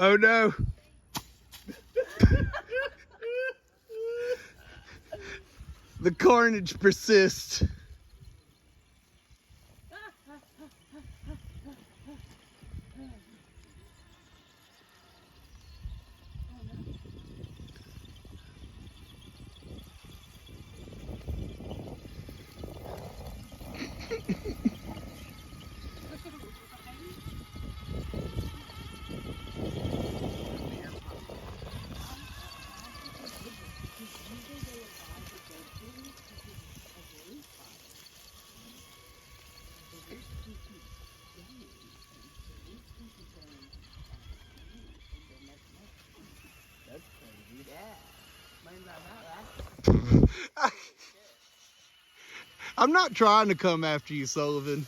Oh no. The carnage persists. That's crazy. Yeah. Mine's not that. I'm not trying to come after you, Sullivan.